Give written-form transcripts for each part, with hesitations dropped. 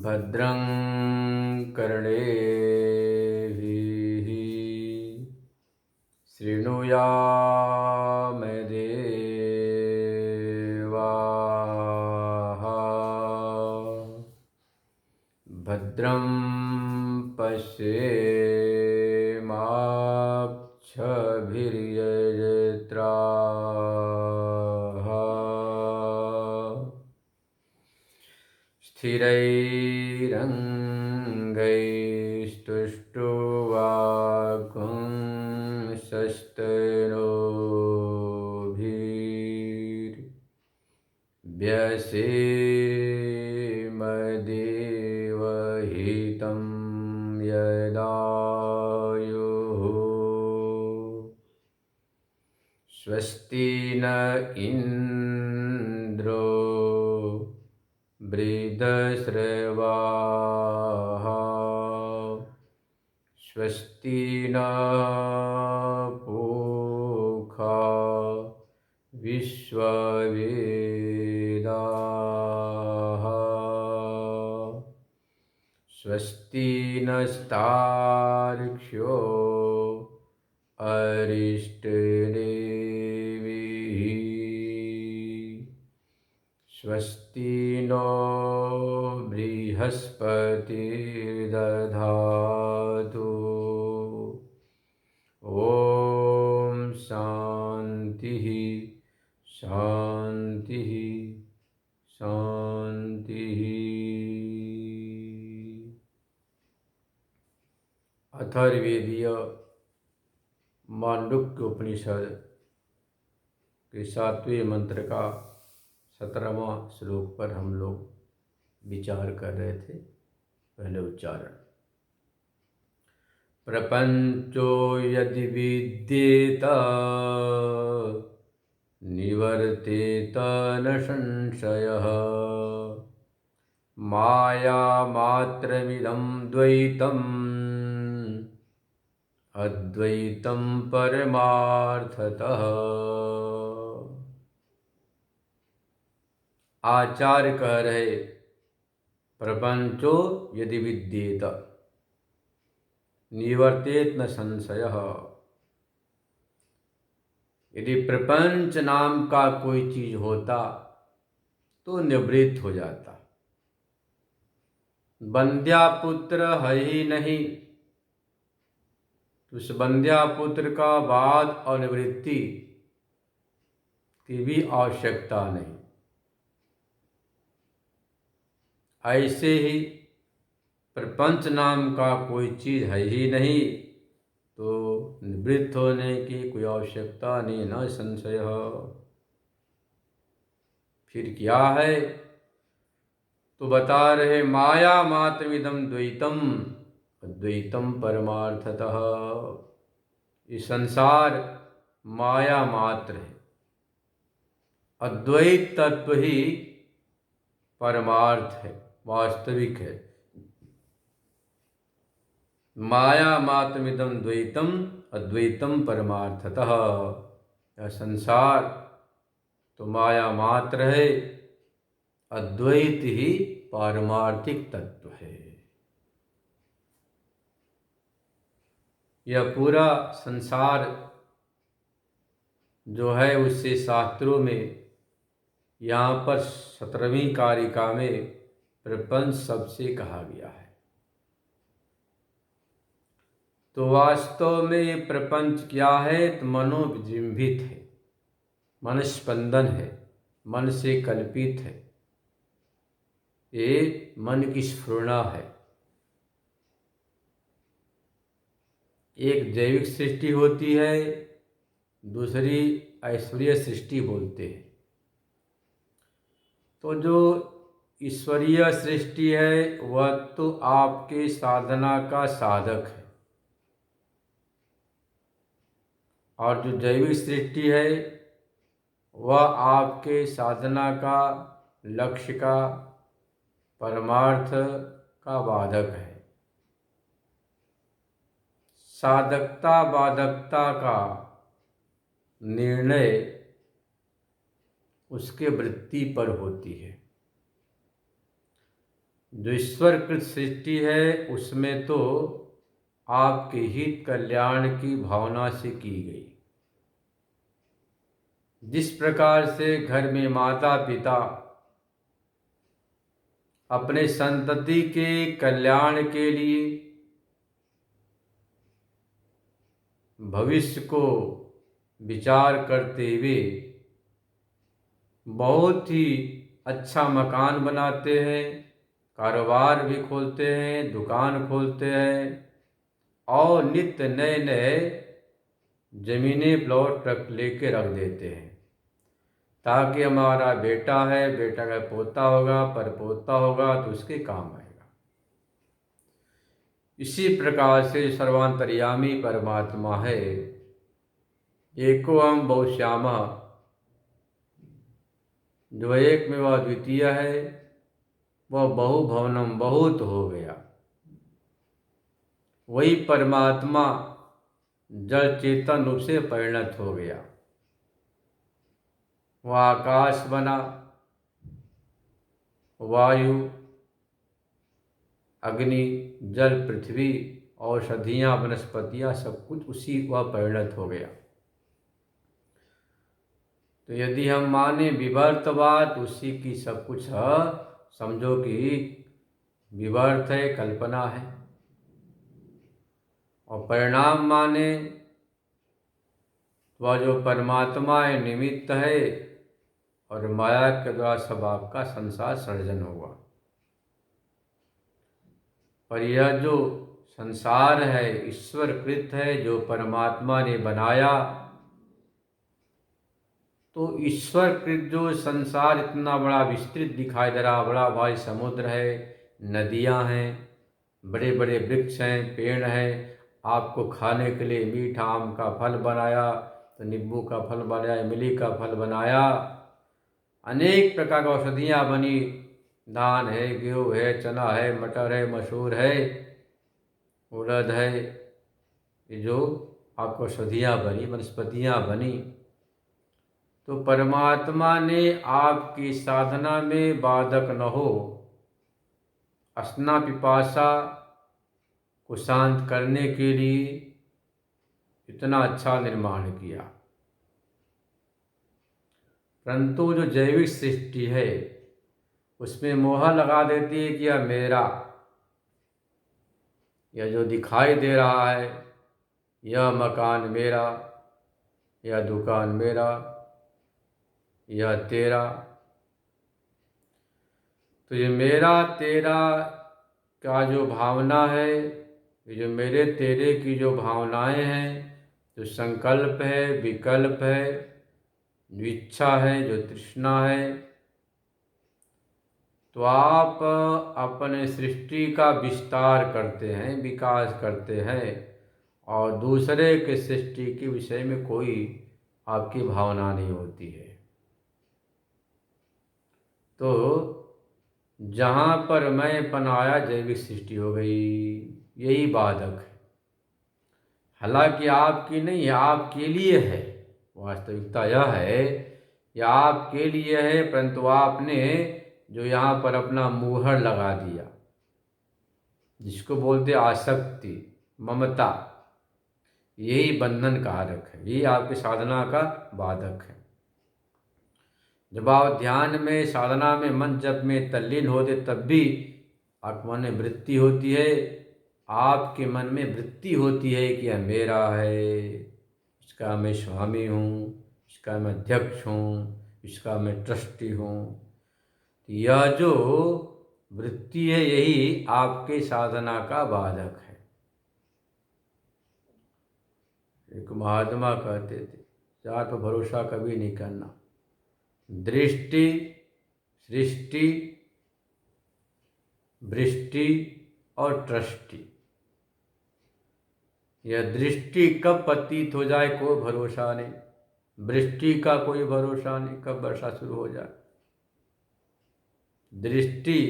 भद्रं कर्णेभिः शृणुयाम देवाः भद्रं पश्येमाक्षभिर्यजत्राः स्थिरैरङ्गैस्तुष्टुवागुंसस्तनूभिर्व्यसेमदेवहितं यदायुः स्वस्ति न इन्द्रो वृद्धश्रवाः स्वस्ति न पूषा विश्ववेदाः स्वस्ति नस्तार्क्ष्यो अरिष्टनेमिः स्वस्ति नो बृहस्पतिर्दधातु ॐ शान्तिः शान्तिः शान्तिः। अथर्ववेदीय मांडुक्य उपनिषद के 7वें मंत्र का 17वां श्लोक पर हम लोग विचार कर रहे थे। पहले उच्चारण। प्रपंचो यदि विद्येत निवर्तेत न संशयः माया मात्रमिदं द्वैतम् अद्वैतं परमार्थतः। आचार्य कह रहे प्रपंचो यदि विद्येत निवर्तेत न संशयः। यदि प्रपंच नाम का कोई चीज होता तो निवृत्त हो जाता। बंध्या पुत्र है ही नहीं, उस बंध्या पुत्र का बाद और निवृत्ति की भी आवश्यकता नहीं। ऐसे ही प्रपंच नाम का कोई चीज है ही नहीं तो निवृत्त होने की कोई आवश्यकता नहीं, न संशय। फिर क्या है तो बता रहे माया मात्रमिदं द्वैतम अद्वैतम परमार्थतः। ये संसार माया मात्र है, अद्वैत तत्व ही परमार्थ है, वास्तविक है। माया मात्रमिदं द्वैतम अद्वैतम परमार्थतः। यह संसार तो माया मात्र है, अद्वैत ही पारमार्थिक तत्व है। यह पूरा संसार जो है उससे शास्त्रों में यहाँ पर 17वीं कारिका में प्रपंच सबसे कहा गया है। तो वास्तव में प्रपंच क्या है तो मनोविजृंभित है, मन स्पंदन है, मन से कल्पित है, ये मन की स्फुरणा है। एक जैविक सृष्टि होती है, दूसरी ऐश्वर्य सृष्टि बोलते हैं। तो जो ईश्वरीय सृष्टि है वह तो आपके साधना का साधक है, और जो जैविक सृष्टि है वह आपके साधना का, लक्ष्य का, परमार्थ का बाधक है। साधकता बाधकता का निर्णय उसके वृत्ति पर होती है। जो ईश्वरकृत सृष्टि है उसमें तो आपके हित कल्याण की भावना से की गई। जिस प्रकार से घर में माता पिता अपने संतति के कल्याण के लिए भविष्य को विचार करते हुए बहुत ही अच्छा मकान बनाते हैं, कारोबार भी खोलते हैं, दुकान खोलते हैं और नित्य नए नए जमीनें प्लॉट रख लेके रख देते हैं, ताकि हमारा बेटा है, बेटा का पोता होगा, पर पोता होगा तो उसके काम आएगा। इसी प्रकार से सर्वांतर्यामी परमात्मा है, एको हम बहुश्यामा, जो एक में वह द्वितीय है, वह बहुभवनम बहुत हो गया। वही परमात्मा जड़ चेतन रूप से परिणत हो गया। वह आकाश बना, वायु, अग्नि, जल, पृथ्वी, औषधियाँ, वनस्पतियाँ, सब कुछ उसी वह परिणत हो गया। तो यदि हम माने विवर्तवाद, उसी की सब कुछ है, समझो कि विवर्त है, कल्पना है। और परिणाम माने वह जो परमात्मा है निमित्त है, और माया के द्वारा सब आपका संसार सृजन होगा। पर यह जो संसार है ईश्वर कृत है, जो परमात्मा ने बनाया, तो ईश्वर कृत जो संसार इतना बड़ा विस्तृत दिखाई दे रहा, बड़ा भारी समुद्र है, नदियां हैं, बड़े बड़े वृक्ष हैं, पेड़ हैं, आपको खाने के लिए मीठा आम का फल बनाया, तो नींबू का फल बनाया, इमली का फल बनाया, अनेक प्रकार की औषधियाँ बनी, धान है, गेहूँ है, चना है, मटर है, मसूर है, उड़द है, ये जो आपको औषधियाँ बनी, वनस्पतियाँ बनी। तो परमात्मा ने आपकी साधना में बाधक न हो, असना पिपासा को शांत करने के लिए इतना अच्छा निर्माण किया। परंतु जो जैविक सृष्टि है उसमें मोह लगा देती है कि यह मेरा, यह जो दिखाई दे रहा है, यह मकान मेरा, यह दुकान मेरा, यह तेरा। तो ये मेरा तेरा का जो भावना है, ये जो मेरे तेरे की जो भावनाएं हैं, जो संकल्प है, विकल्प है, जो इच्छा है, जो तृष्णा है, तो आप अपने सृष्टि का विस्तार करते हैं, विकास करते हैं, और दूसरे के सृष्टि के विषय में कोई आपकी भावना नहीं होती है। तो जहाँ पर मैं पनाया जैविक सृष्टि हो गई, यही बाधक है। हालांकि आपकी नहीं है, आपके लिए है। वास्तविकता यह है, यह आपके लिए है, परंतु आपने जो यहाँ पर अपना मुहर लगा दिया, जिसको बोलते आसक्ति, ममता, यही बंधन कारक है, यही आपकी साधना का बाधक है। जब आप ध्यान में, साधना में, मन जप में तल्लीन होते, तब भी आपके मन में वृत्ति होती है, आपके मन में वृत्ति होती है कि यह मेरा है, इसका मैं स्वामी हूँ, इसका मैं अध्यक्ष हूँ, इसका मैं ट्रस्टी हूँ। यह जो वृत्ति है यही आपके साधना का बाधक है। एक महात्मा कहते थे, चार पर भरोसा कभी नहीं करना। दृष्टि, सृष्टि, वृष्टि और ट्रष्टि। यह दृष्टि कब पतित हो जाए कोई भरोसा नहीं, वृष्टि का कोई भरोसा नहीं, कब वर्षा शुरू हो जाए। दृष्टि,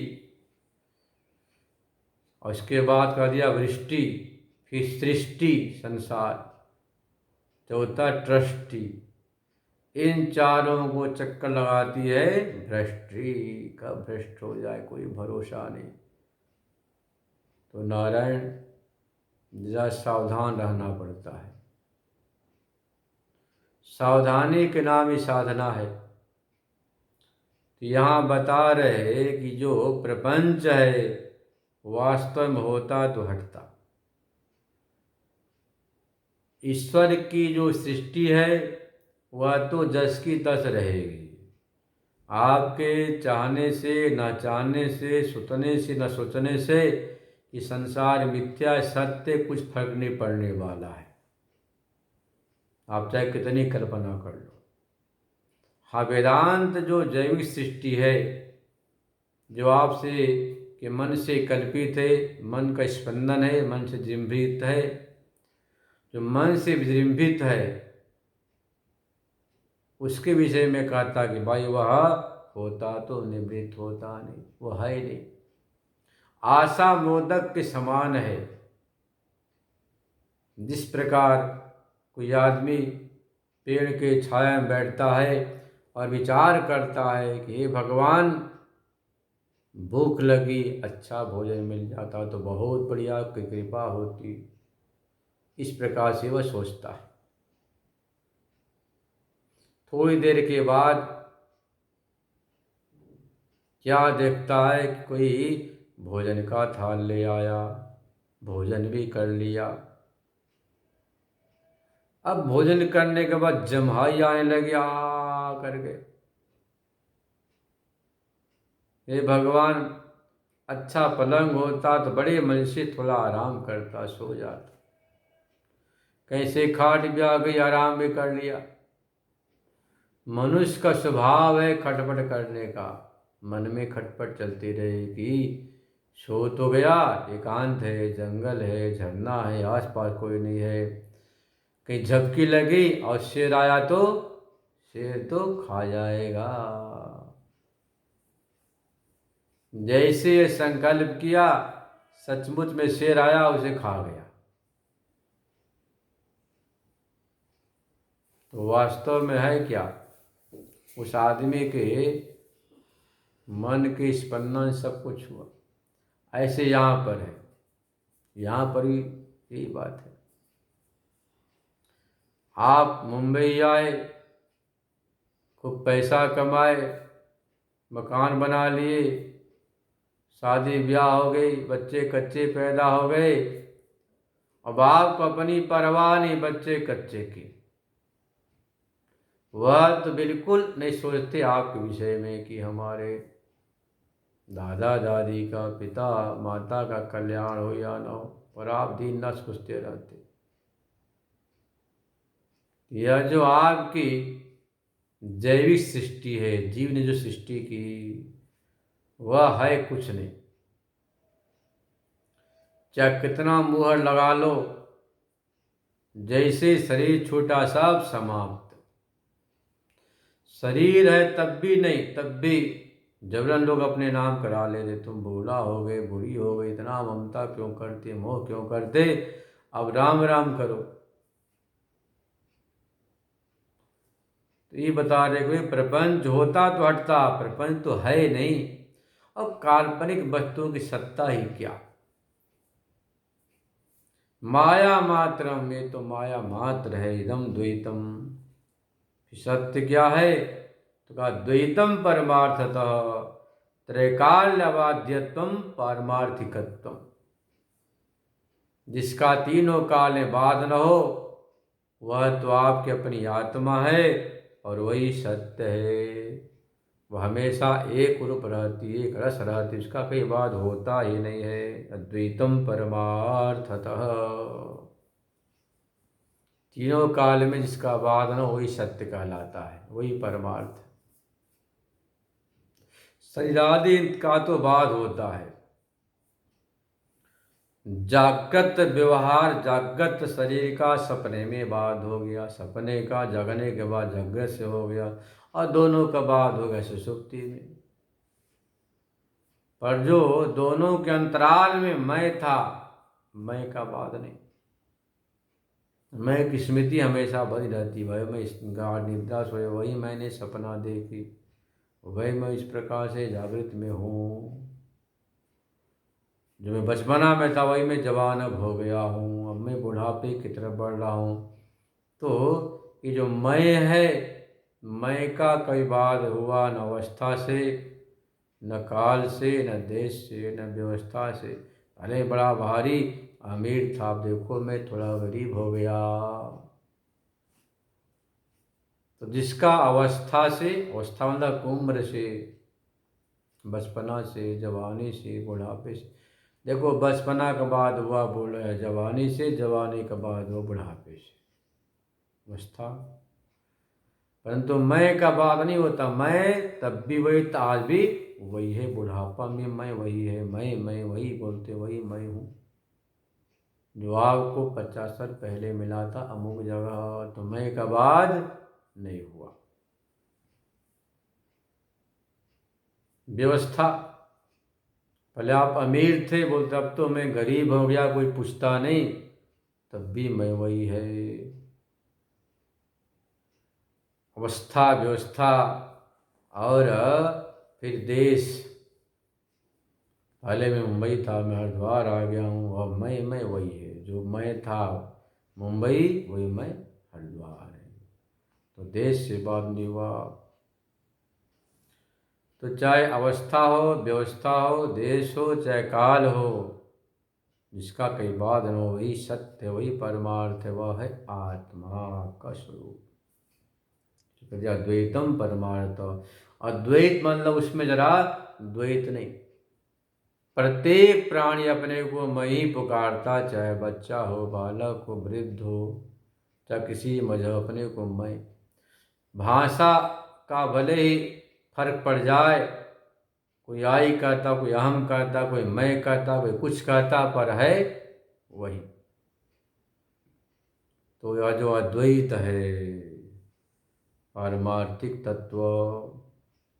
और उसके बाद कर दिया वृष्टि, फिर सृष्टि, संसार, चौथा ट्रष्टि। इन चारों को चक्कर लगाती है भ्रष्टि, कब भ्रष्ट हो जाए कोई भरोसा नहीं। तो नारायण जरा सावधान रहना पड़ता है। सावधानी के नाम ही साधना है। तो यहाँ बता रहे कि जो प्रपंच है वास्तव में होता तो हटता। ईश्वर की जो सृष्टि है वह तो जस की तस रहेगी। आपके चाहने से न चाहने से, सोचने से न सोचने से कि संसार मिथ्या सत्य कुछ फर्क नहीं पड़ने वाला है, आप चाहे कितनी कल्पना कर लो। हाँ, वेदांत जो जैविक सृष्टि है, जो आपसे के मन से कल्पित है, मन का स्पंदन है, मन से जिम्भित है, जो मन से विजृंभित है, उसके विषय में कहता कि भाई वह होता तो निवृत्त होता नहीं, वह है ही नहीं। आशा मोदक के समान है। जिस प्रकार कोई आदमी पेड़ के छाया में बैठता है और विचार करता है कि हे भगवान, भूख लगी, अच्छा भोजन मिल जाता तो बहुत बढ़िया, आपकी कृपा होती, इस प्रकार से वह सोचता है। थोड़ी देर के बाद क्या देखता है कि कोई भोजन का थाल ले आया, भोजन भी कर लिया। अब भोजन करने के बाद जम्हाई आने लगी आ करके, हे भगवान, अच्छा पलंग होता तो बड़े मन से थोड़ा आराम करता, सो जाता। कैसे खाट भी आ गई, आराम भी कर लिया। मनुष्य का स्वभाव है खटपट करने का, मन में खटपट चलती रहेगी। सो तो गया, एकांत है, जंगल है, झरना है, आसपास कोई नहीं है, कहीं झपकी लगी और शेर आया तो शेर तो खा जाएगा। जैसे ये संकल्प किया, सचमुच में शेर आया, उसे खा गया। तो वास्तव में है क्या, उस आदमी के मन के स्पंदन सब कुछ हुआ। ऐसे यहाँ पर है, यहाँ पर भी यही बात है। आप मुंबई आए, खूब पैसा कमाए, मकान बना लिए, शादी ब्याह हो गई, बच्चे कच्चे पैदा हो गए। अब आपको अपनी परवाह नहीं बच्चे कच्चे की। वह तो बिल्कुल नहीं सोचते आपके विषय में कि हमारे दादा दादी का, पिता माता का कल्याण हो या ना हो, और आप दिन न सोचते रहते। यह जो आपकी जैविक सृष्टि है, जीव ने जो सृष्टि की, वह है कुछ नहीं। चाहे कितना मुहर लगा लो, जैसे शरीर छूटा सब समाप्त। शरीर है तब भी नहीं, तब भी जबरन लोग अपने नाम करा लेते, तुम बूढ़ा हो गए, बूढ़ी हो गई, इतना ममता क्यों करते, मोह क्यों करते, अब राम राम करो। तो ये बता रहे कोई प्रपंच होता तो हटता, प्रपंच तो है नहीं। अब काल्पनिक वस्तुओं की सत्ता ही क्या, माया मात्रम, ये तो माया मात्र है। इदम द्वैतम, सत्य क्या है तो कहा द्वैतम परमार्थतः त्रैकाल्यवाद्यत्वम पारमार्थिकत्वम। जिसका तीनों काल में बाध न हो, वह तो आपकी अपनी आत्मा है और वही सत्य है। वह हमेशा एक रूप रहती है, एक रस रहती है, उसका कई बात होता ही नहीं है। अद्वैतम परमार्थतः, तीनों काल में जिसका बाध न वही सत्य कहलाता है, वही परमार्थ। शरीरादि का तो बाध होता है, जागृत व्यवहार, जागृत शरीर का सपने में बाध हो गया, सपने का जगने के बाद जागृत से हो गया, और दोनों का बाध हो गया सुषुप्ति में। पर जो दोनों के अंतराल में मैं था, मैं का बाध नहीं। मैं की स्मृति हमेशा बनी रहती, वही मैं गाढ़ निद्रा सोए, वही मैंने सपना देखी, वही मैं इस प्रकार से जागृत में हूँ। जो मैं बचपना में था वही मैं जवान अब हो गया हूँ, अब मैं बुढ़ापे की तरफ बढ़ रहा हूँ। तो ये जो मैं है, मैं का कई बार हुआ न अवस्था से, न काल से, न देश से, न व्यवस्था से। अरे बड़ा भारी अमीर था, अब देखो मैं थोड़ा गरीब हो गया। तो जिसका अवस्था से, अवस्था मतलब उम्र से, बचपना से, जवानी से, बुढ़ापे से, देखो बचपना के बाद हुआ जवानी से, जवानी के बाद हुआ बुढ़ापे से अवस्था। परंतु मैं का बात नहीं होता, मैं तब भी वही था, आज भी वही है, बुढ़ापा में मैं वही है, मैं वही बोलते वही मैं हूँ जो आपको 50 साल पहले मिला था अमुक जगह। तो मैं का बाद नहीं हुआ। व्यवस्था, पहले आप अमीर थे, बोलते अब तो मैं गरीब हो गया, कोई पूछता नहीं, तब भी मैं वही है। अवस्था, व्यवस्था और फिर देश। पहले मैं मुंबई था, मैं हरिद्वार आ गया हूँ, अब मैं वही है, जो मैं था मुंबई वही मैं हरिद्वार है। तो देश से बात नहीं हुआ। तो चाहे अवस्था हो, व्यवस्था हो, देश हो, चाहे काल हो, जिसका कई बाद न हो, वही सत्य, वही परमार्थ है, वह है आत्मा का स्वरूप। अद्वैतम परमार्थ। अद्वैत मतलब उसमें जरा द्वैत नहीं। प्रत्येक प्राणी अपने को मैं ही पुकारता, चाहे बच्चा हो, बालक हो, वृद्ध हो, चाहे किसी मजहब, अपने को मैं। भाषा का भले ही फर्क पड़ जाए, कोई आई कहता, कोई अहम कहता, कोई मैं कहता, कोई कुछ कहता, पर है वही। तो यह जो अद्वैत है, पारमार्थिक तत्व।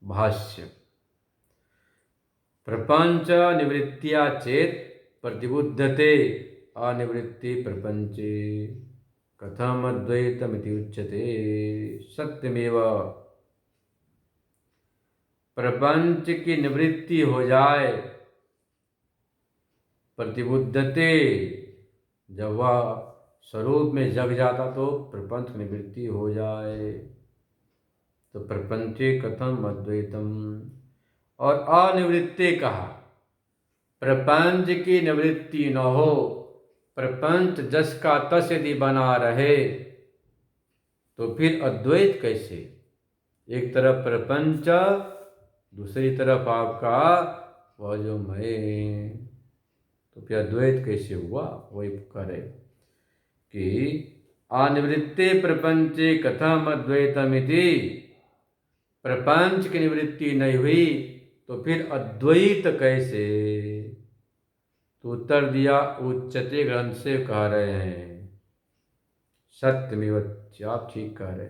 भाष्य। प्रपंच निवृत्तिया चेत प्रतिबुद्धते अनिवृत्ति प्रपंचे कथम अद्वैतमिति उच्यते। सत्यमेव, प्रपंच की निवृत्ति हो जाए, प्रतिबुद्धते, जब वह स्वरूप में जग जाता तो प्रपंच निवृत्ति हो जाए, तो प्रपंचे कथम अद्वैतम। और अनिवृत्ति कहा, प्रपंच की निवृत्ति न हो, प्रपंच जस का तस यदि बना रहे, तो फिर अद्वैत कैसे। एक तरफ प्रपंच, दूसरी तरफ आपका वह जो मैं, तो फिर अद्वैत कैसे हुआ। वही करे कि अनिवृत्ते प्रपंचे कथम अद्वैतमिति। प्रपंच की निवृत्ति नहीं हुई तो फिर अद्वैत कैसे। तो उत्तर दिया, उच्चते ग्रंथ से कह रहे हैं। सत्यमेव, आप ठीक कह रहे।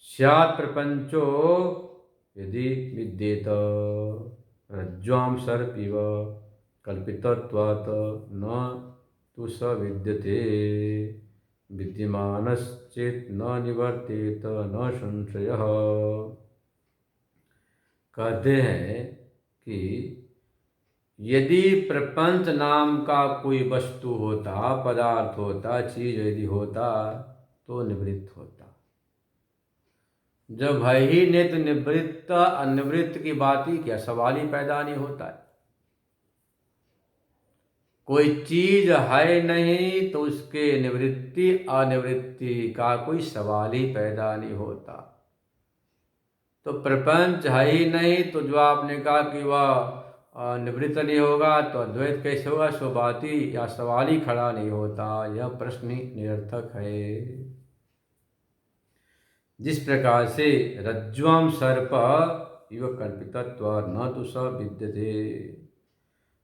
स्यात् प्रपंचो यदि विद्येत रज्ज्वां सर्पिव कल्पितत्वात् न तु स विद्यते विद्यमानश्चेत् न निवर्तेत न संशयः। कहते हैं कि यदि प्रपंच नाम का कोई वस्तु होता, पदार्थ होता, चीज यदि होता, तो निवृत्त होता। जब है ही नहीं तो निवृत्त अनिवृत्त की बात ही क्या, सवाल ही पैदा नहीं होता है। कोई चीज है नहीं तो उसके निवृत्ति अनिवृत्ति का कोई सवाल ही पैदा नहीं होता। तो प्रपंच है ही नहीं, तो जो आपने कहा कि वह निवृत्त नहीं होगा, तो अद्वैत कैसे होगा, सो बात ही या सवाल ही खड़ा नहीं होता। यह प्रश्न ही निरर्थक है। जिस प्रकार से रज्ज्वां सर्प इव कल्पितत्वात् न तु स विद्यते,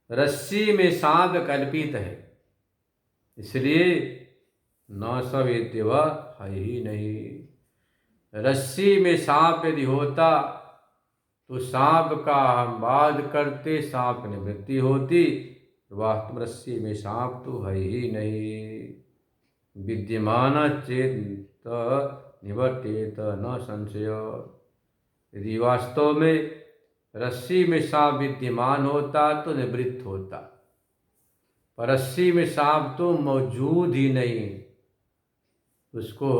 रस्सी में सांप कल्पित है, इसलिए न स वेद्य, वह है ही नहीं। रस्सी में सांप यदि होता तो सांप का हम वाद करते, सांप की निवृत्ति होती। वास्तव रस्सी में सांप तो है ही नहीं। विद्यमान चेत निवर्तेत न संशय। यदि वास्तव में रस्सी में सांप विद्यमान होता तो निवृत्त होता, पर रस्सी में सांप तो मौजूद ही नहीं, उसको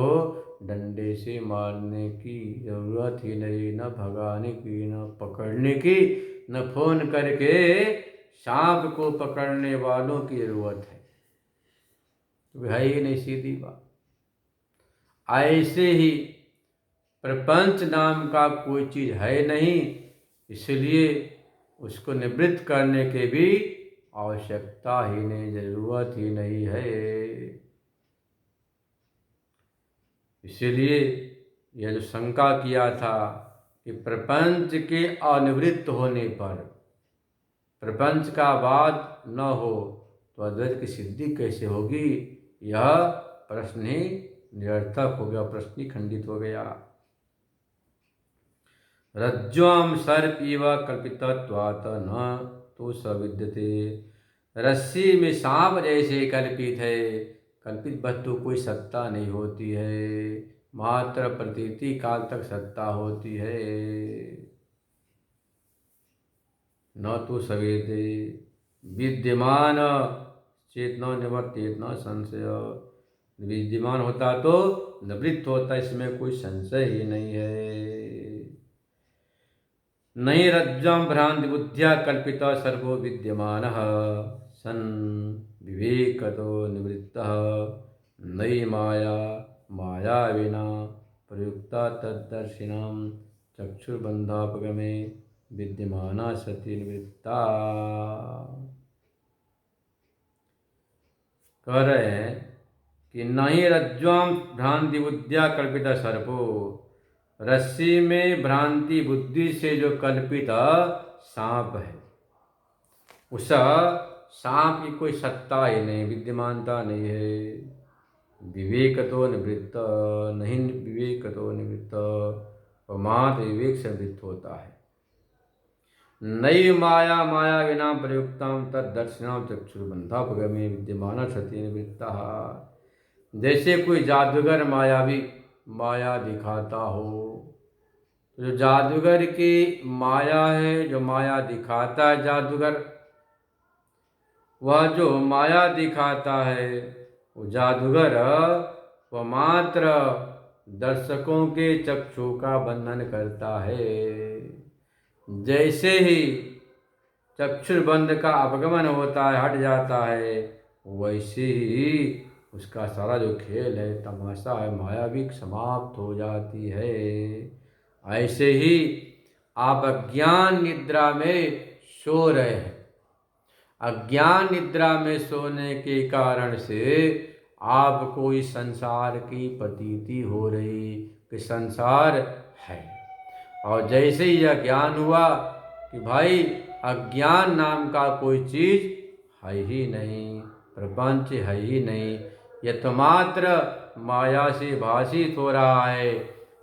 डंडे से मारने की जरूरत ही नहीं, न भगाने की, न पकड़ने की, न फोन करके सांप को पकड़ने वालों की जरूरत है, तो है ही नहीं, सीधी बात। ऐसे ही प्रपंच नाम का कोई चीज है नहीं, इसलिए उसको निवृत्त करने के भी आवश्यकता ही नहीं, जरूरत ही नहीं है। इसीलिए यह जो शंका किया था कि प्रपंच के अनिवृत्त होने पर, प्रपंच का बात न हो तो अद्वैत की सिद्धि कैसे होगी, यह प्रश्न ही निरर्थक हो गया, प्रश्न ही खंडित हो गया। रज्ज्वाम सर्प इव कल्पितत्वात् न तो सविद्यते। रस्सी में सांप जैसे कल्पित है, कल्पित वस्तु कोई सत्ता नहीं होती है, मात्र प्रतीति काल तक सत्ता होती है। न तो सवेदे विद्यमान चेतना निवर्तेत न संशय, विद्यमान होता तो निवृत्त होता, इसमें कोई संशय ही नहीं है। नहीं रज्ज्वां भ्रांति बुद्धिया कल्पित सर्वो विद्यमानः सन् विवेकतो निवृत्तः नई माया माया विना प्रयुक्ता तद्दर्शिनां चक्षुर्बन्धापगमे विद्यमाना सती निवृत्ता। कह रहे हैं कि नहीं रज्ज्वां भ्रांति बुद्धिया कल्पित सर्पो, रस्सी में भ्रांति बुद्धि से जो कल्पित सांप है, उस सांप की कोई सत्ता ही नहीं, विद्यमानता नहीं है। विवेक तो निवृत्त, नहीं विवेक तो निवृत्त, और मात्र विवेक से निवृत्त होता है। नई माया माया विना प्रयुक्ता तदर्शना चक्षुर्बंधापगमे विद्यमान सती निवृत्ता। जैसे कोई जादूगर मायावी माया दिखाता हो, जो जादूगर की माया है, जो माया दिखाता है जादूगर, वह जो माया दिखाता है वो जादूगर, वह मात्र दर्शकों के चक्षु का बंधन करता है। जैसे ही चक्षुर्बंध का अपगमन होता है, हट जाता है, वैसे ही उसका सारा जो खेल है, तमाशा है, माया भी समाप्त हो जाती है। ऐसे ही आप अज्ञान निद्रा में सो रहे हैं, अज्ञान निद्रा में सोने के कारण से आपको इस संसार की प्रतीति हो रही कि संसार है, और जैसे ही यह ज्ञान हुआ कि भाई अज्ञान नाम का कोई चीज है ही नहीं, प्रपंच है ही नहीं, यह तो मात्र माया से भाषित हो रहा है,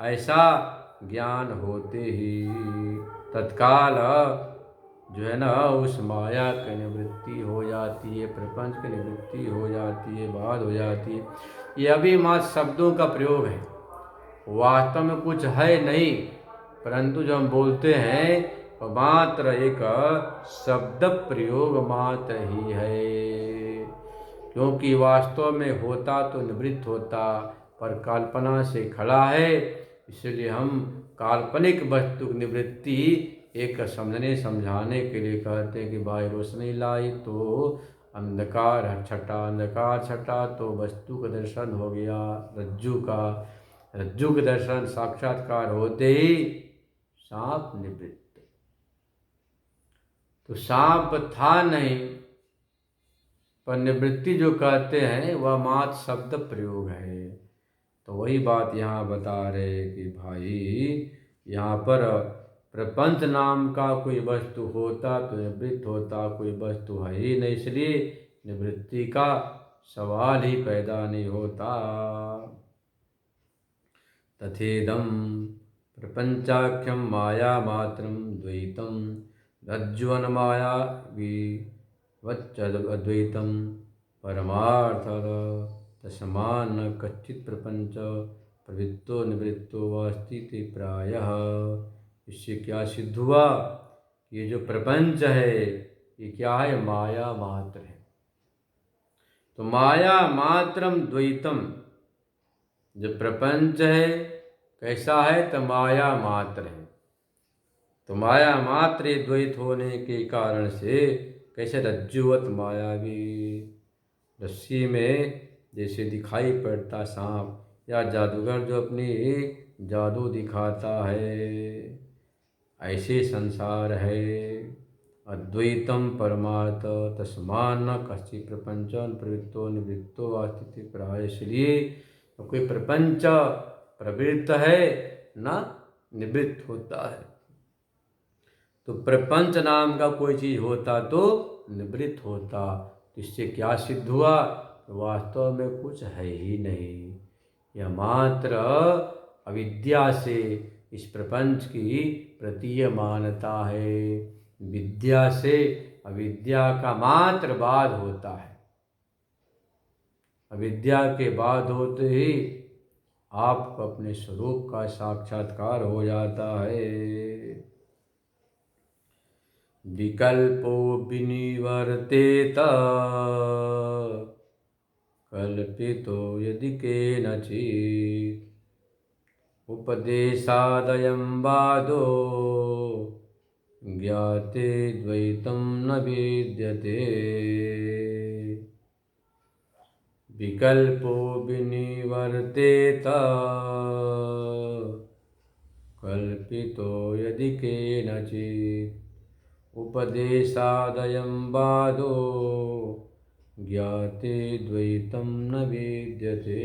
ऐसा ज्ञान होते ही तत्काल जो है ना उस माया की निवृत्ति हो जाती है, प्रपंच की निवृत्ति हो जाती है, बात हो जाती है। ये अभी मात्र शब्दों का प्रयोग है, वास्तव में कुछ है नहीं, परंतु जो हम बोलते हैं वह मात्र एक शब्द प्रयोग मात्र ही है, क्योंकि वास्तव में होता तो निवृत्त होता, पर कल्पना से खड़ा है, इसलिए हम काल्पनिक वस्तु की निवृत्ति एक समझने समझाने के लिए कहते हैं कि भाई रोशनी लाई तो अंधकार छटा, अंधकार छटा तो वस्तु का दर्शन हो गया, रज्जु का, रज्जु के दर्शन साक्षात्कार होते ही सांप निवृत्त। तो सांप था नहीं, पर निवृत्ति जो कहते हैं वह मात्र शब्द प्रयोग है। तो वही बात यहाँ बता रहे कि भाई यहाँ पर प्रपंच नाम का कोई वस्तु होता तो निवृत्त होता, कोई वस्तु है ही नहीं, इसलिए निवृत्ति का सवाल ही पैदा नहीं होता। तथेदम प्रपंचाख्यम माया मात्रम द्वैतम रज्ज्वन माया विवच्चद्वैतम परमार्थ तस्मान् न कच्चित् प्रपंच प्रवृत्तो निवृत्तो वास्ति ते प्रायः। इससे क्या सिद्ध हुआ ये जो प्रपंच है ये क्या है? माया मात्र है। तो माया मात्रम द्वैतम, जो प्रपंच है कैसा है? तो माया मात्र है। तो माया मात्र ये द्वैत होने के कारण से कैसे रज्जुवत मायावी, रस्सी में जैसे दिखाई पड़ता सांप, या जादूगर जो अपनी जादू दिखाता है, ऐसे संसार है। अद्वैतम परमार्थ तस्मान न कश्चित् प्रपंचन प्रवृत्तो निवृत्तो वा स्थिति प्राय। इसलिए तो कोई प्रपंच प्रवृत्त है न निवृत्त होता है। तो प्रपंच नाम का कोई चीज होता तो निवृत्त होता। तो इससे क्या सिद्ध हुआ? वास्तव में कुछ है ही नहीं, यह मात्र अविद्या से इस प्रपंच की प्रतीयमानता है। विद्या से अविद्या का मात्र बाद होता है। अविद्या के बाद होते ही आपको अपने स्वरूप का साक्षात्कार हो जाता है। विकल्पो विनिवर्तेत कल्पितो यदि केनचित् उपदेशादयं वादो ज्ञाते द्वैतं न विद्यते। विकल्पो विनिवर्तेत कल्पितो यदि केनचित् उपदेशादयं वादो ज्ञाते द्वैतं न विद्यते।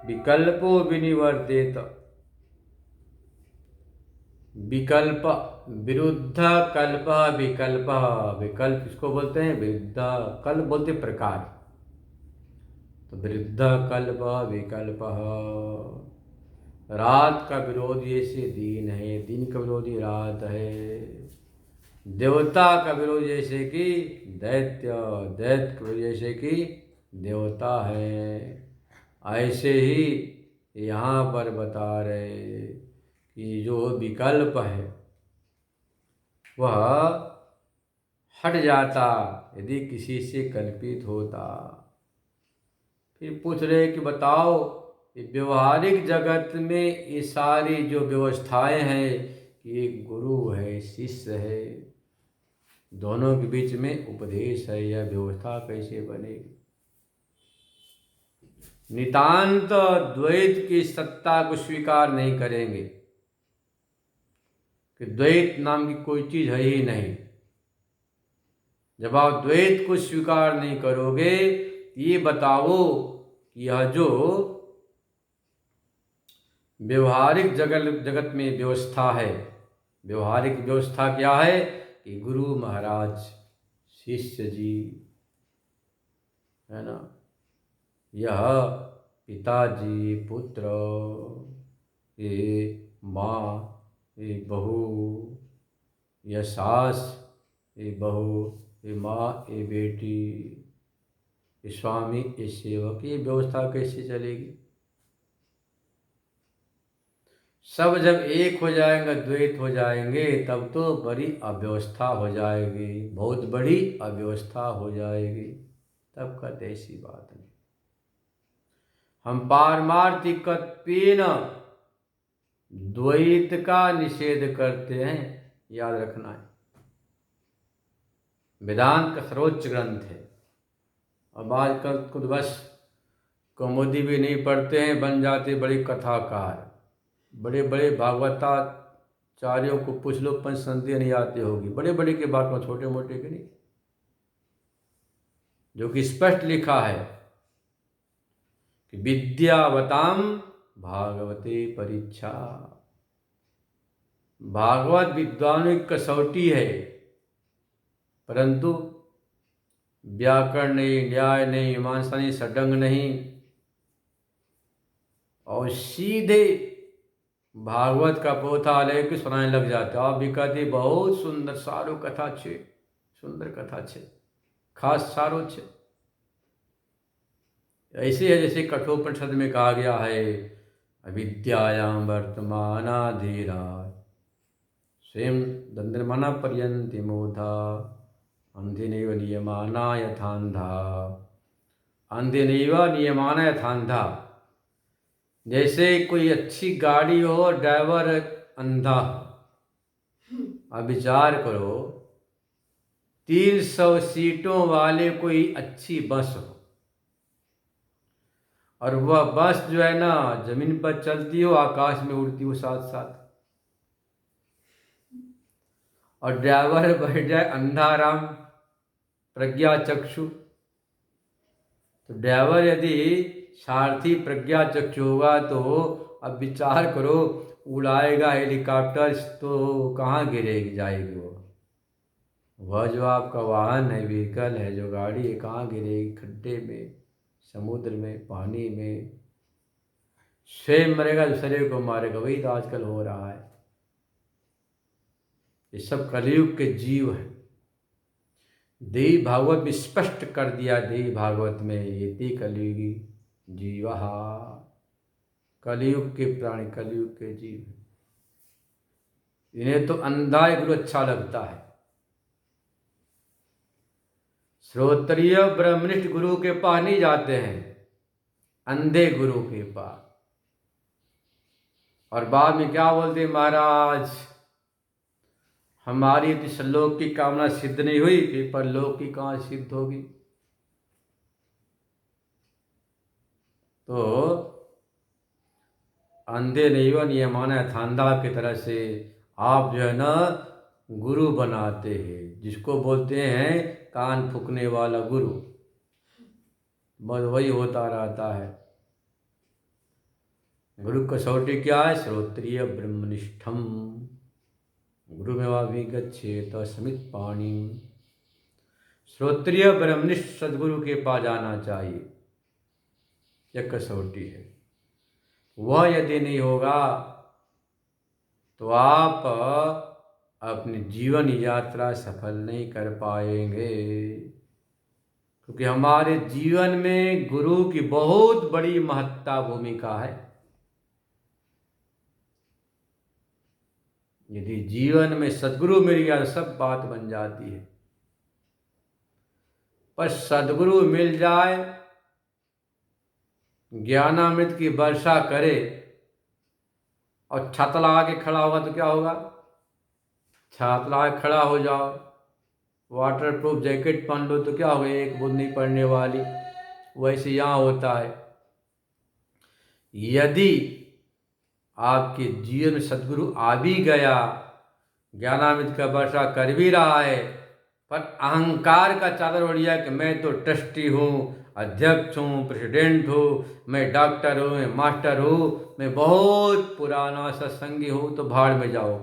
विकल्पो विनिवर्तेत, विकल्प विरुद्ध कल्प विकल्प, विकल्प इसको बोलते हैं विरुद्ध, कल्प बोलते प्रकार। तो विरुद्ध कल्प विकल्प, रात का विरोधी जैसे दिन है, दिन का विरोधी रात है। देवता का विरोधी जैसे कि दैत्य, दैत्य का विरोधी जैसे कि देवता है। ऐसे ही यहाँ पर बता रहे कि जो विकल्प है वह हट जाता यदि किसी से कल्पित होता। फिर पूछ रहे कि बताओ व्यवहारिक जगत में ये सारी जो व्यवस्थाएं हैं कि एक गुरु है शिष्य है, दोनों के बीच में उपदेश है, यह व्यवस्था कैसे बनेगी? नितांत द्वैत की सत्ता को स्वीकार नहीं करेंगे कि द्वैत नाम की कोई चीज है ही नहीं। जब आप द्वैत को स्वीकार नहीं करोगे, ये बताओ कि यह जो व्यवहारिक जगत में व्यवस्था है, व्यवहारिक व्यवस्था क्या है कि गुरु महाराज शिष्य जी है ना, यह पिताजी पुत्र, ये माँ ये बहू, यह सास ये बहू, ये माँ ये बेटी, ये स्वामी ये सेवक, ये व्यवस्था कैसे चलेगी? सब जब एक हो जाएंगे, द्वैत हो जाएंगे, तब तो बड़ी अव्यवस्था हो जाएगी, बहुत बड़ी अव्यवस्था हो जाएगी। तब कहते ऐसी बात नहीं। हम पारमार्थिकत्वेन द्वैत का निषेध करते हैं, याद रखना है। वेदांत का सर्वोच्च ग्रंथ है। अब आजकल खुद बस कौमुदी भी नहीं पढ़ते हैं, बन जाते बड़े कथाकार। बड़े बड़े भागवताचार्यों को पूछ लो, पंचसंधियाँ नहीं आती होगी, बड़े बड़े के बात में, छोटे मोटे के नहीं। जो कि स्पष्ट लिखा है कि विद्यावताम भागवते परीक्षा, भागवत विद्वानों की कसौटी है, परंतु व्याकरण नहीं, न्याय नहीं, मीमांसा नहीं, षडंग नहीं, और सीधे भागवत का पोथा लेके सुनाने लग जाते। आप भी कहते बहुत सुंदर सारो कथा छे, सुंदर कथा छे, खास सारो छे। ऐसे है जैसे कठोपनिषद में कहा गया है, अविद्यायां वर्तमानाधीरा स्वयं दंद्रमना पर्यंति मूढ़ा अंधेनैव नियमाना यथांधा। अंधेनैव नियमाना यथांधा, जैसे कोई अच्छी गाड़ी हो और ड्राइवर अंधा हो। अब विचार करो, 300 सीटों वाले कोई अच्छी बस हो और वह बस जो है ना जमीन पर चलती हो, आकाश में उड़ती हो साथ साथ, और ड्राइवर बैठ जाए अंधाराम प्रज्ञा चक्षु। तो ड्राइवर यदि सारथी प्रज्ञा चक्षु होगा तो अब विचार करो, उड़ाएगा हेलीकॉप्टर तो कहाँ गिरेगी जाएगी वो। वह जो आपका वाहन है, व्हीकल है, जो गाड़ी है, कहाँ गिरेगी? खड्डे में, समुद्र में, पानी में। स्वयं मरेगा दूसरे को मारेगा। वही तो आजकल हो रहा है। ये सब कलयुग के जीव हैं। देवी भागवत में स्पष्ट कर दिया, देवी भागवत में, ये ते कलयुगी जीवहा, कलयुग के प्राणी, कलयुग के जीव। इन्हें तो अंधा गुरु अच्छा लगता है। श्रोत्रिय ब्रह्मनिष्ठ गुरु के पास नहीं जाते हैं, अंधे गुरु के पास। और बाद में क्या बोलते? महाराज हमारी इस लोक की कामना सिद्ध नहीं हुई, फिर परलोक की कहाँ सिद्ध होगी? तो अंधे नहीं व नियमाना यथांधा की तरह से आप जो है ना गुरु बनाते हैं, जिसको बोलते हैं कान फूकने वाला गुरु। बस वही होता रहता है। गुरु कसौटी क्या है? श्रोत्रिय ब्रह्मनिष्ठम गुरु में विगच्छेत समित पाणी। श्रोत्रिय ब्रह्मनिष्ठ सदगुरु के पास जाना चाहिए, यह कसौटी है। वह यदि नहीं होगा तो आप अपनी जीवन यात्रा सफल नहीं कर पाएंगे, क्योंकि हमारे जीवन में गुरु की बहुत बड़ी महत्ता भूमिका है। यदि जीवन में सद्गुरु मिल गया तो सब बात बन जाती है। पर सद्गुरु मिल जाए, ज्ञानामृत की वर्षा करे और छत लगा के खड़ा होगा तो क्या होगा? छत लगा के खड़ा हो जाओ, वाटर प्रूफ जैकेट पहन लो तो क्या होगा? एक बूंद नहीं पड़ने वाली। वैसे यहाँ होता है। यदि आपके जीवन में सद्गुरु आ भी गया, ज्ञानामृत का वर्षा कर भी रहा है, पर अहंकार का चादर ओढ़ लिया कि मैं तो ट्रस्टी हूँ, अध्यक्ष हूँ, प्रेसिडेंट हूँ, मैं डॉक्टर हूँ, मैं मास्टर हूँ, मैं बहुत पुराना सत्संगी हूँ, तो भाड़ में जाओ,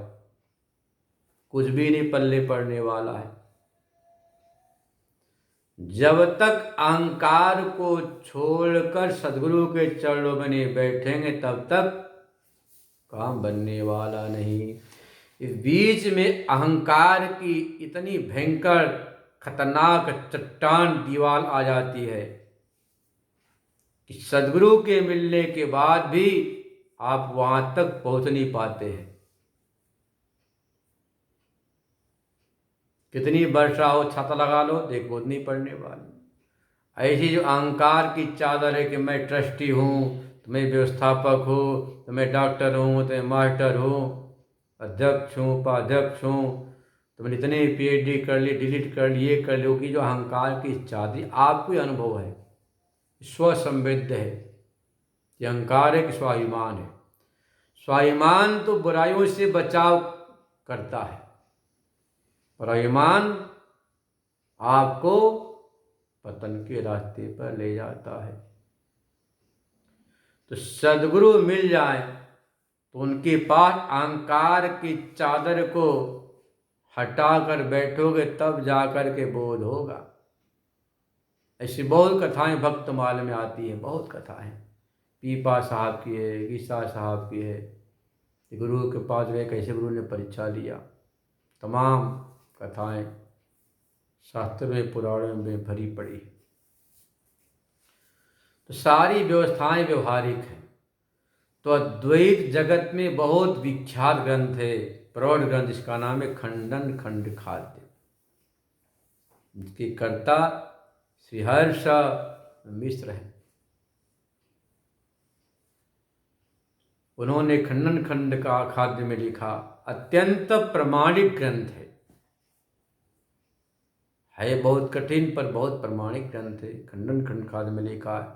कुछ भी नहीं पल्ले पड़ने वाला है। जब तक अहंकार को छोड़कर सद्गुरु के चरणों में नहीं बैठेंगे तब तक काम बनने वाला नहीं। इस बीच में अहंकार की इतनी भयंकर खतरनाक चट्टान दीवार आ जाती है कि सद्गुरु के मिलने के बाद भी आप वहां तक पहुंच नहीं पाते हैं। कितनी वर्षा हो, छाता लगा लो, देखो नहीं पड़ने वाली। ऐसी जो अहंकार की चादर है कि मैं ट्रस्टी हूँ, तो मैं व्यवस्थापक हूँ, तो मैं डॉक्टर हूँ, तो मैं मास्टर हूँ, अध्यक्ष हूँ, उपाध्यक्ष हूँ, तो मैंने इतने PhD कर ली, डिलीट कर लिए, कर लो कि जो अहंकार की चादर आपको ही अनुभव है, स्वसंवेद्य है। ये अहंकार है कि स्वाभिमान है। स्वाभिमान तो बुराइयों से बचाव करता है, पर अभिमान आपको पतन के रास्ते पर ले जाता है। तो सद्गुरु मिल जाए तो उनके पास अहंकार की चादर को हटाकर बैठोगे तब जाकर के बोध होगा। ऐसी बहुत कथाएं भक्तमाल में आती हैं, बहुत कथाएं। पीपा साहब की है, गीसा साहब की है, गुरु के पास गए, कैसे गुरु ने परीक्षा लिया। तमाम कथाएं शास्त्र में, पुराणों में भरी पड़ी। तो सारी व्यवस्थाएं व्यवहारिक हैं। तो अद्वैत जगत में बहुत विख्यात ग्रंथ है, प्रौढ़ ग्रंथ, इसका नाम है खंडन खंड खाद्य, जिसके कर्ता श्रीहर्ष मिश्र हैं। उन्होंने खंडन खंड का खाद्य में लिखा, अत्यंत प्रमाणिक ग्रंथ है बहुत कठिन पर बहुत प्रमाणिक ग्रंथ है। खंडन खंड खाद्य में लिखा है,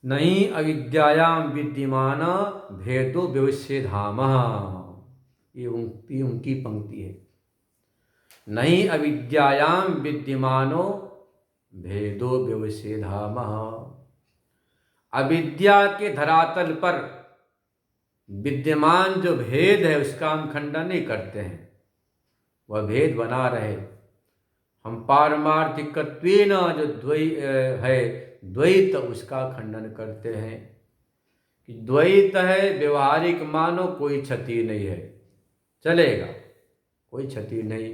नहीं अविद्यायाम विद्यमान भेदो व्यवच्छेधाम, ये उनकी पंक्ति है। नहीं अविद्यायाम विद्यमानो भेदो व्यवच्छेधाम, अविद्या के धरातल पर विद्यमान जो भेद है उसका हम खंडन नहीं करते हैं, वह भेद बना रहे। हम पारमार्थिकत्वेन जो द्वैत उसका खंडन करते हैं कि द्वैत है, व्यवहारिक मानो कोई क्षति नहीं है, चलेगा, कोई क्षति नहीं।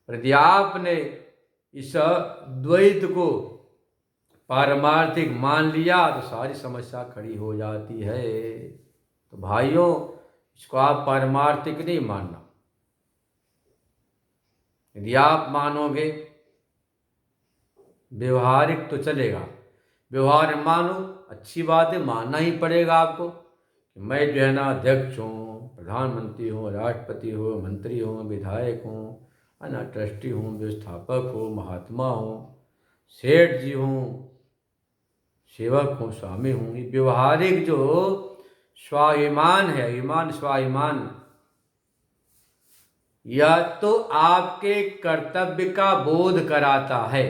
यदि आपने इस द्वैत को पारमार्थिक मान लिया तो सारी समस्या खड़ी हो जाती है। तो भाइयों, इसको आप पारमार्थिक नहीं मानना। यदि आप मानोगे व्यवहारिक तो चलेगा, व्यवहार मानो, अच्छी बात है, मानना ही पड़ेगा आपको कि मैं जो है ना अध्यक्ष हूँ, प्रधानमंत्री हूँ, राष्ट्रपति हूँ, मंत्री हूँ, विधायक हूँ, है ना, ट्रस्टी हूँ, व्यवस्थापक हूँ, महात्मा हूँ, सेठ जी हूँ, सेवक हूँ, स्वामी हूँ। ये व्यवहारिक जो स्वाभिमान है, ईमान स्वाभिमान, यह तो आपके कर्तव्य का बोध कराता है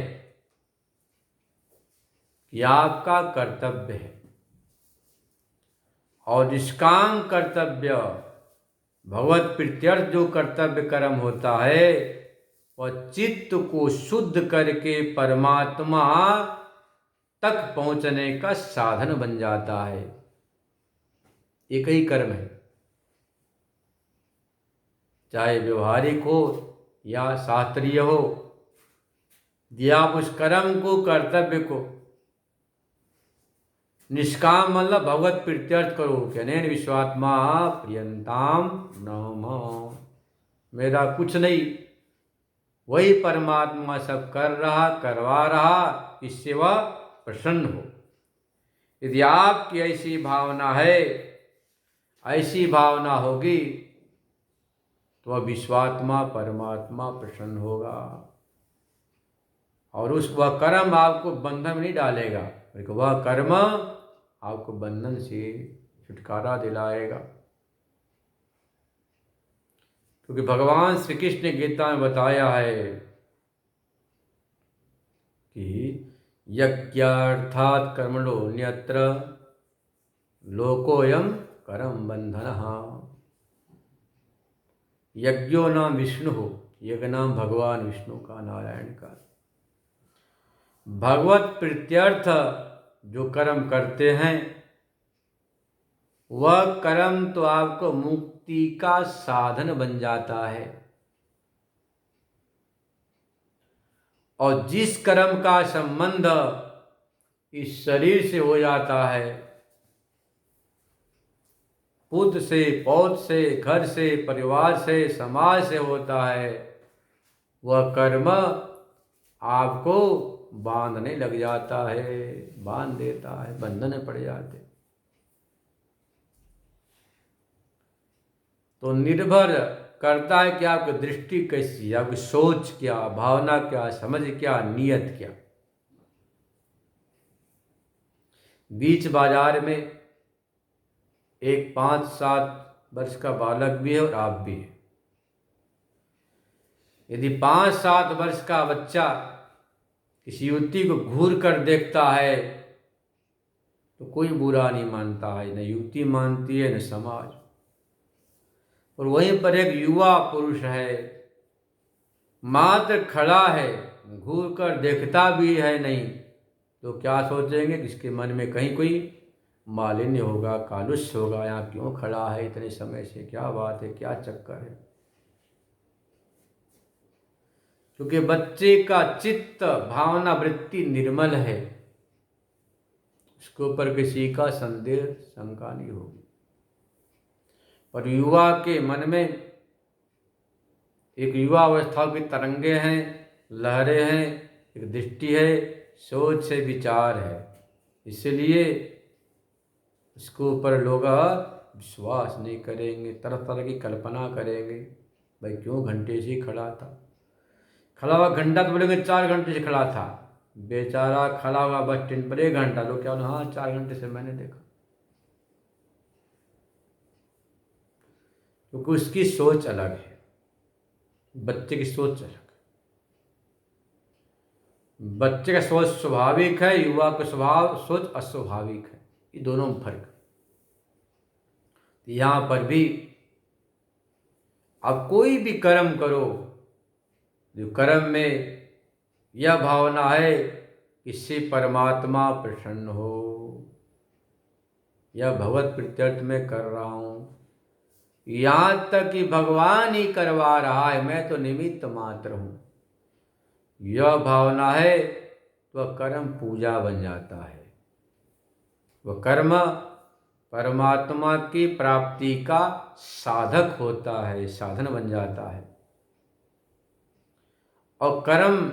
कि आपका कर्तव्य है, और निष्काम कर्तव्य, भगवत प्रीत्यर्थ जो कर्तव्य कर्म होता है, वह चित्त को शुद्ध करके परमात्मा तक पहुंचने का साधन बन जाता है। एक ही कर्म है, चाहे व्यवहारिक हो या शास्त्रीय हो, दिया आप उस कर्म को, कर्तव्य को निष्काम मतलब भगवत प्रीत्यर्थ करो, कहने विश्वात्मा प्रियंताम नमः, मेरा कुछ नहीं, वही परमात्मा सब कर रहा, करवा रहा, इससे वह प्रसन्न हो। यदि आपकी ऐसी भावना है, ऐसी भावना होगी तो वह विश्वात्मा परमात्मा प्रसन्न होगा, और उस वह कर्म आपको बंधन में नहीं डालेगा, बल्कि वह कर्म आपको बंधन से छुटकारा दिलाएगा। क्योंकि भगवान श्री कृष्ण ने गीता में बताया है कि यज्ञार्थात् कर्मणो न्यत्र लोकोऽयं कर्म बंधनः, यज्ञो नाम विष्णु हो, यज्ञ नाम भगवान विष्णु का, नारायण का। भगवत प्रीत्यर्थ जो कर्म करते हैं, वह कर्म तो आपको मुक्ति का साधन बन जाता है। और जिस कर्म का संबंध इस शरीर से हो जाता है, पुत्र से, पौत्र से, घर से, परिवार से, समाज से होता है, वह कर्म आपको बांधने लग जाता है, बांध देता है, बंधन में पड़ जाते। तो निर्भर करता है कि आपकी दृष्टि कैसी है, आपकी सोच क्या, भावना क्या, समझ क्या, नियत क्या। बीच बाजार में एक 5-7 वर्ष का बालक भी है और आप भी है। यदि 5-7 वर्ष का बच्चा किसी युवती को घूर कर देखता है तो कोई बुरा नहीं मानता है, न युवती मानती है न समाज। और वहीं पर एक युवा पुरुष है, मात्र खड़ा है, घूर कर देखता भी है नहीं, तो क्या सोचेंगे कि इसके मन में कहीं कोई मालिन्य होगा, कालुष्य होगा, यहाँ क्यों खड़ा है इतने समय से, क्या बात है, क्या चक्कर है। क्योंकि बच्चे का चित्त, भावना, वृत्ति निर्मल है, उसके ऊपर किसी का संदेह, शंका नहीं होगी। और युवा के मन में एक युवा अवस्था की तरंगे हैं, लहरें हैं, एक दृष्टि है, सोच है, विचार है। इसलिए इसके ऊपर लोग विश्वास नहीं करेंगे, तरह तरह की कल्पना करेंगे। भाई क्यों घंटे से ही खड़ा था, खड़ा हुआ घंटा तो बोलेंगे 4 घंटे से खड़ा था, बेचारा खड़ा हुआ बस स्टैंड पर 1 घंटा, लोग क्या बोले, हाँ 4 घंटे से मैंने देखा। क्योंकि उसकी सोच अलग है, बच्चे की सोच अलग है। बच्चे का सोच स्वाभाविक है, युवा का सोच अस्वाभाविक है, ये दोनों में फर्क है। यहाँ पर भी अब कोई भी कर्म करो, जो कर्म में यह भावना है इससे परमात्मा प्रसन्न हो, यह भगवत प्रीत्यर्थ में कर रहा हूँ, यहाँ तक कि भगवान ही करवा रहा है, मैं तो निमित्त मात्र हूँ, यह भावना है तो वह कर्म पूजा बन जाता है। वह कर्म परमात्मा की प्राप्ति का साधक होता है, साधन बन जाता है। और कर्म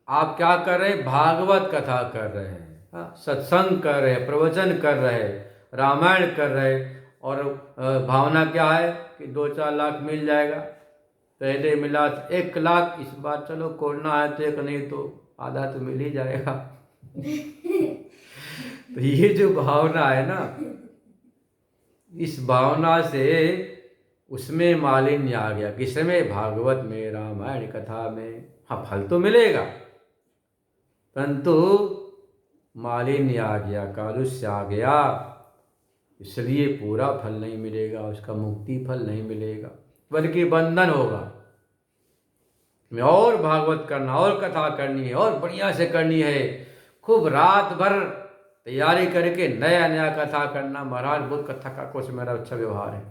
आप क्या कर रहे हैं, भागवत कथा कर रहे हैं, सत्संग कर रहे हैं, प्रवचन कर रहे हैं, रामायण कर रहे हैं, और भावना क्या है कि 2-4 लाख मिल जाएगा। पहले मिला 1 लाख, इस बार चलो कोरोना है तो 1 नहीं तो आधा तो मिल ही जाएगा। तो ये जो भावना है ना, इस भावना से उसमें मालिन्य आ गया। किसमें, भागवत में, रामायण कथा में। हाँ फल तो मिलेगा, परंतु मालिन्य आ गया, कालुष्य आ गया, इसलिए पूरा फल नहीं मिलेगा, उसका मुक्ति फल नहीं मिलेगा, बल्कि बंधन होगा। मैं और भागवत करना, और कथा करनी है, और बढ़िया से करनी है, खूब रात भर तैयारी करके नया नया कथा करना। महाराज बहुत कथा का से मेरा अच्छा व्यवहार है।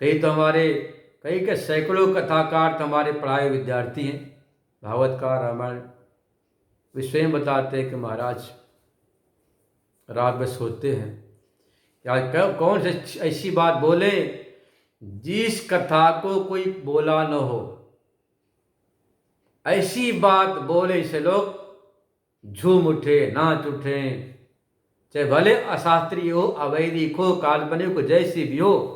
कई के सैकड़ों कथाकार तो हमारे पढ़ाए विद्यार्थी हैं, भागवतकार, रामायण। वे स्वयं बताते हैं कि महाराज रात में सोते हैं, या कौन से ऐसी बात बोले जिस कथा को कोई बोला न हो, ऐसी बात बोले से लोग झूम उठे, नाच उठे, चाहे भले अशास्त्रीय हो, अवैदिक हो, काल्पनिक हो, जैसी भी हो,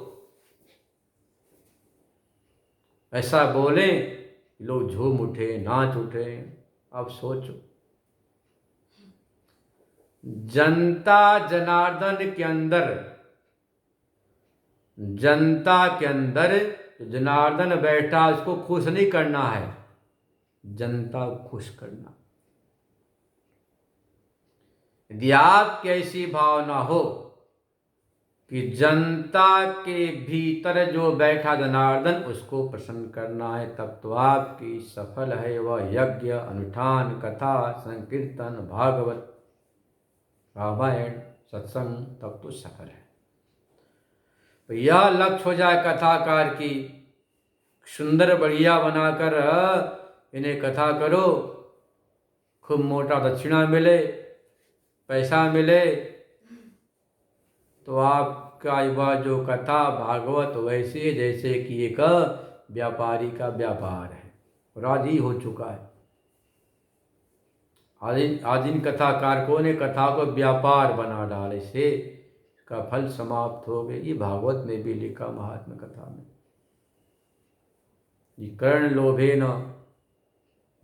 ऐसा बोले लोग झूम उठे, नाच उठे। अब सोचो, जनता जनार्दन के अंदर, जनता के अंदर जनार्दन बैठा, उसको खुश नहीं करना है, जनता को खुश करना। यदि आपकी ऐसी भावना हो कि जनता के भीतर जो बैठा जनार्दन, उसको प्रसन्न करना है, तब तो आपकी सफल है वह यज्ञ, अनुष्ठान, कथा, संकीर्तन, भागवत, रामायण, सत्संग, तब तो सफल है। तो यह लक्ष्य हो जाए कथाकार की, सुंदर बढ़िया बनाकर इन्हें कथा करो, खूब मोटा दक्षिणा मिले, पैसा मिले, तो आपका वह जो कथा भागवत वैसे जैसे कि एक व्यापारी का व्यापार है, और आज ही हो चुका है। आज इन कथाकारकों ने कथा को व्यापार बना डाले से का फल समाप्त हो गए। ये भागवत में भी लिखा, महात्मा कथा में, ये कर्ण लोभे न,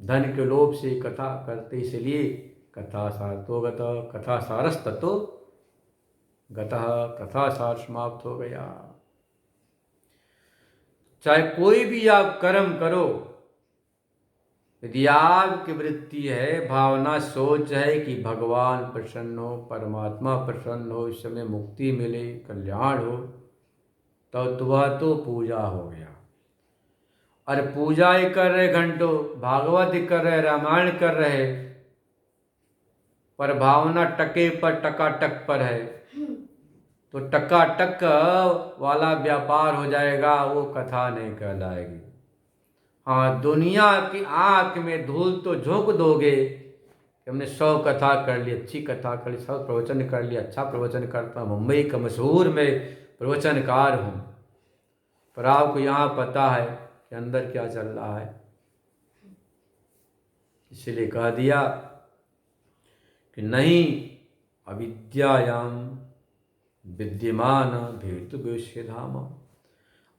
धन के लोभ से कथा करते, इसलिए कथा सार तो गत, कथा सारस्त तो गतः, कथा सार समाप्त हो गया। चाहे कोई भी आप कर्म करो, यदि आपकी वृत्ति है, भावना, सोच है कि भगवान प्रसन्न हो, परमात्मा प्रसन्न हो, इस समय मुक्ति मिले, कल्याण हो, तो वह तो पूजा हो गया। अरे पूजा ही कर रहे घंटों, भागवत ही कर रहे, रामायण कर रहे, पर भावना टके पर, टकाटक पर है, तो टकाटक वाला व्यापार हो जाएगा, वो कथा नहीं कहलाएगी। हाँ, दुनिया की आंख में धूल तो झोंक दोगे कि हमने 100 कथा कर ली, अच्छी कथा कर ली, 100 प्रवचन कर लिया, अच्छा प्रवचन करता। मुंबई का मशहूर में प्रवचनकार हूँ, पर आपको यहाँ पता है कि अंदर क्या चल रहा है, इसलिए कह दिया कि नहीं अविद्यायाम विद्यमान भेद विषेधाम।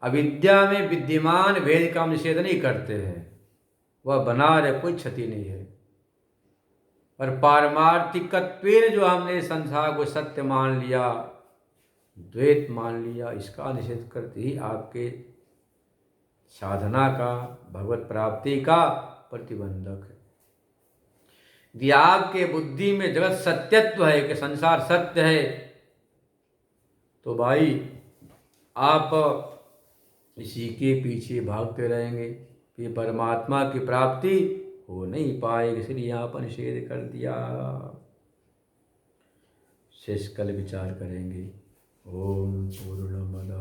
अविद्या में विद्यमान भेद का हम निषेध नहीं करते हैं, वह बना रहे, कोई क्षति नहीं है। पर पारमार्थिकत्वेन जो हमने संसार को सत्य मान लिया, द्वैत मान लिया, इसका निषेध करते ही आपके साधना का, भगवत प्राप्ति का प्रतिबंधक है। यदि आपके बुद्धि में जगत सत्यत्व है कि संसार सत्य है, तो भाई आप इसी के पीछे भागते रहेंगे, ये परमात्मा की प्राप्ति हो नहीं पाएगी, इसलिए यहाँ पर निषेध कर दिया। शेष कल विचार करेंगे। ओम पूर्णमद